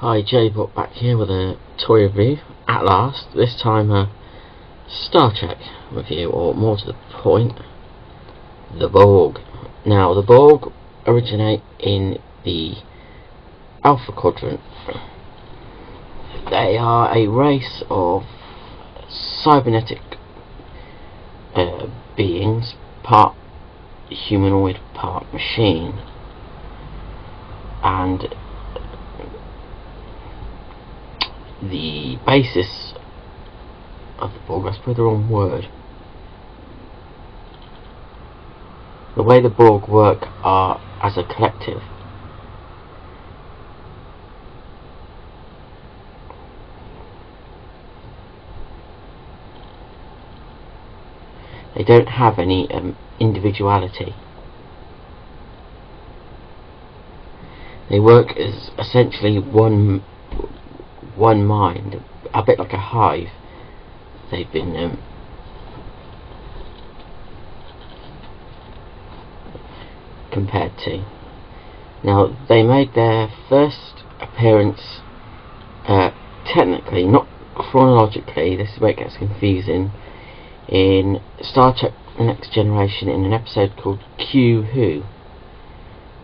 Hi, J-Bot back here with a toy review, at last. This time a Star Trek review, or more to the point, the Borg. Now, the Borg originate in the Alpha Quadrant. They are a race of cybernetic beings, part humanoid, part machine, and the basis of the Borg, I suppose the wrong word. The way the Borg work are as a collective. They don't have any individuality. They work as essentially one mind, a bit like a hive. They've been compared to. Now, they made their first appearance, technically, not chronologically, this is where it gets confusing, in Star Trek The Next Generation, in an episode called Q Who,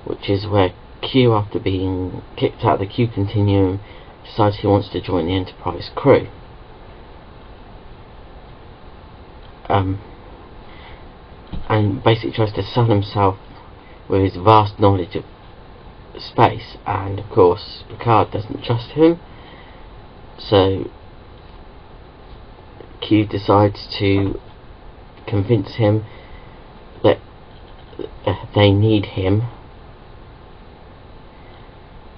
which is where Q, after being kicked out of the Q continuum, decides he wants to join the Enterprise crew. And basically tries to sell himself with his vast knowledge of space, and of course Picard doesn't trust him, so Q decides to convince him that they need him,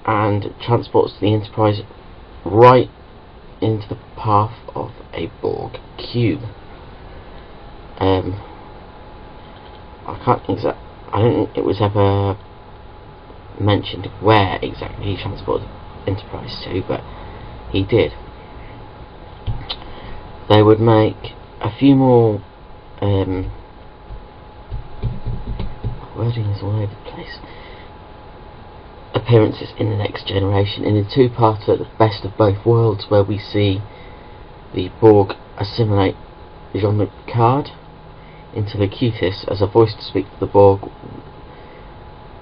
and transports the Enterprise right into the path of a Borg cube. I don't think it was ever mentioned where exactly he transported Enterprise to, but he did. They would make a few more wording is all over the place, appearances in The Next Generation, in the two-parter The Best of Both Worlds, where we see the Borg assimilate Jean-Luc Picard into Locutus as a voice to speak to the Borg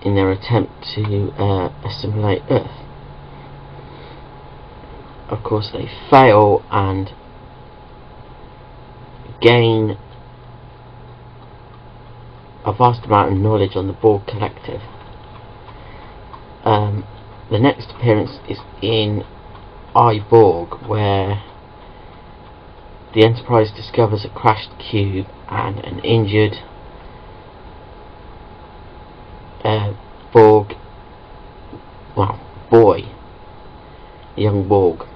in their attempt to assimilate Earth. Of course they fail and gain a vast amount of knowledge on the Borg collective. The next appearance is in I, Borg, where the Enterprise discovers a crashed cube and an injured Borg, boy, young Borg,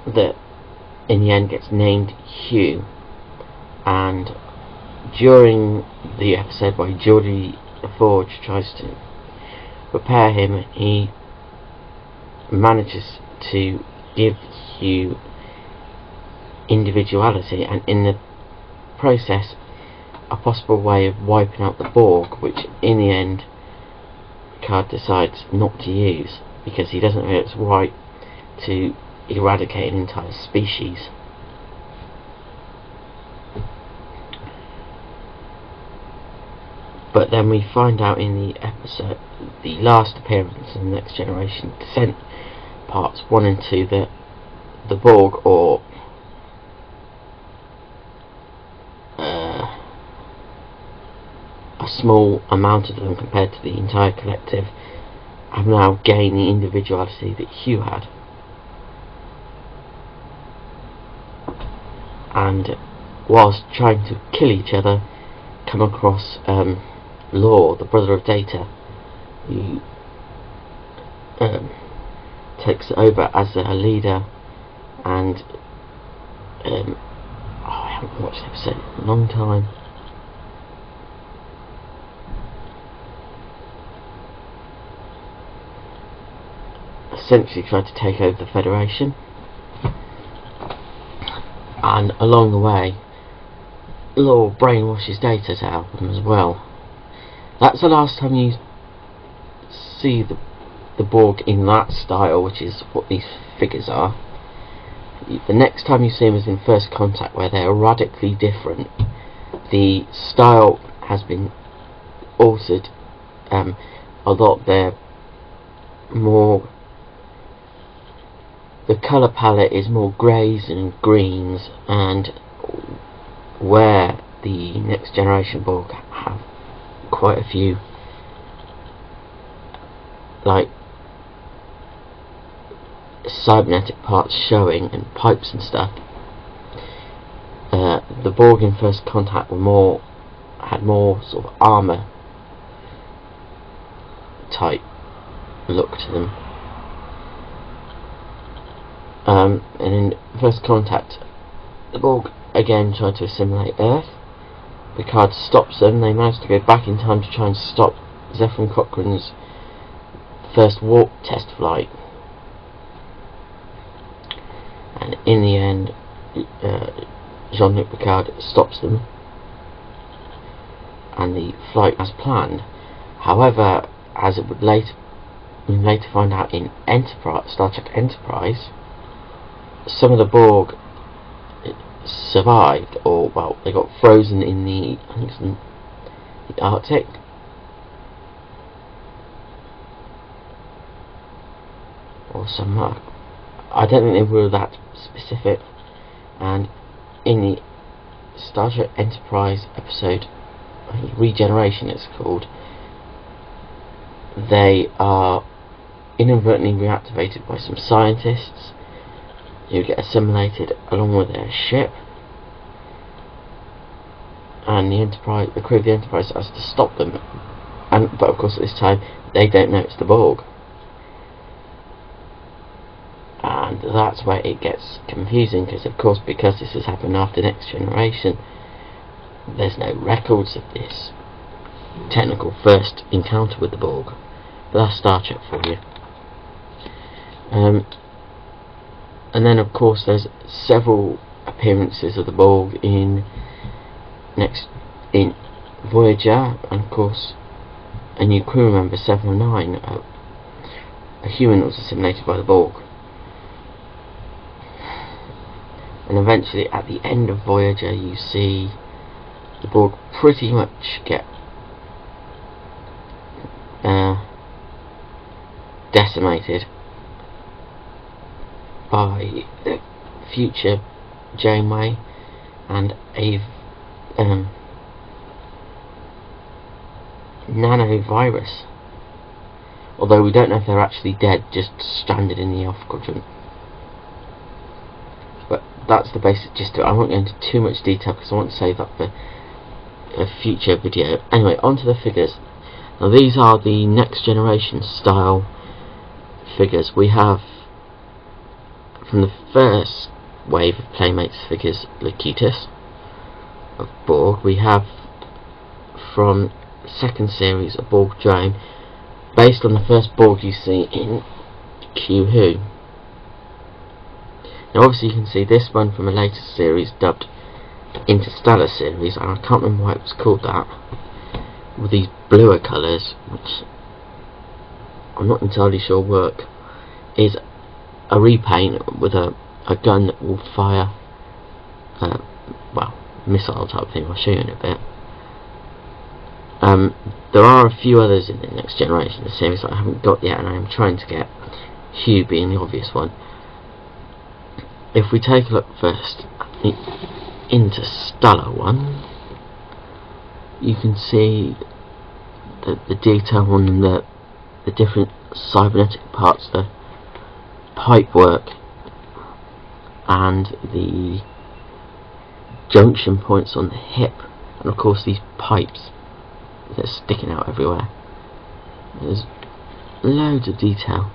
that in the end gets named Hugh. And during the episode where Geordi the Forge tries to repair him, he manages to give Hugh individuality, and in the process a possible way of wiping out the Borg, which in the end Picard decides not to use because he doesn't feel it's right to eradicate an entire species. But then we find out in the episode, the last appearance in The Next Generation, Descent parts 1 and 2, that the Borg, or a small amount of them compared to the entire collective, have now gained the individuality that Hugh had. And whilst trying to kill each other, come across Lore, the brother of Data, who takes over as a leader, and I haven't watched the episode in a long time. Essentially tried to take over the Federation, and along the way Lore brainwashes Data to help them as well. That's the last time you see the the Borg in that style, which is what these figures are. The next time you see them is in First Contact, where they are radically different. The style has been altered a lot. They're more, the colour palette is more greys and greens, and where the Next Generation Borg have quite a few like cybernetic parts showing and pipes and stuff. The Borg in First Contact were had more sort of armour type look to them. And in First Contact, the Borg again tried to assimilate Earth. Picard stops them. They managed to go back in time to try and stop Zefram Cochrane's first warp test flight, and in the end Jean-Luc Picard stops them and the flight as planned. However, as it would later find out in Star Trek Enterprise, some of the Borg survived, or well, they got frozen in the, I think it's in the Arctic, or somewhere. I don't think they were that specific. And in the Star Trek Enterprise episode, I think Regeneration it's called, they are inadvertently reactivated by some scientists who get assimilated along with their ship, and the crew of the Enterprise has to stop them, but of course at this time they don't know it's the Borg, and that's where it gets confusing, because this has happened after Next Generation, there's no records of this technical first encounter with the Borg. But that's Star Trek for you. And then of course there's several appearances of the Borg in Voyager, and of course a new crew member, 709, a human that was assimilated by the Borg. And eventually at the end of Voyager you see the Borg pretty much get decimated by the future Janeway and a nanovirus, although we don't know if they're actually dead, just stranded in the Alpha Quadrant. But that's the basic gist of it. I won't go into too much detail because I want to save that for a future video. Anyway, onto the figures. Now these are the Next Generation style figures. We have, from the first wave of Playmates figures, Locutus of Borg. We have from second series a Borg drone based on the first Borg you see in Q Who. Now obviously you can see this one from a later series dubbed Interstellar series, and I can't remember why it was called that, with these bluer colours, which I'm not entirely sure work, is a repaint with a gun that will fire well, missile type thing. I'll show you in a bit. There are a few others in the Next Generation series that I haven't got yet, and I am trying to get, Hugh being the obvious one. If we take a look first at the Interstellar one, you can see the detail on the different cybernetic parts, the pipe work and the junction points on the hip, and of course these pipes that are sticking out everywhere. There's loads of detail.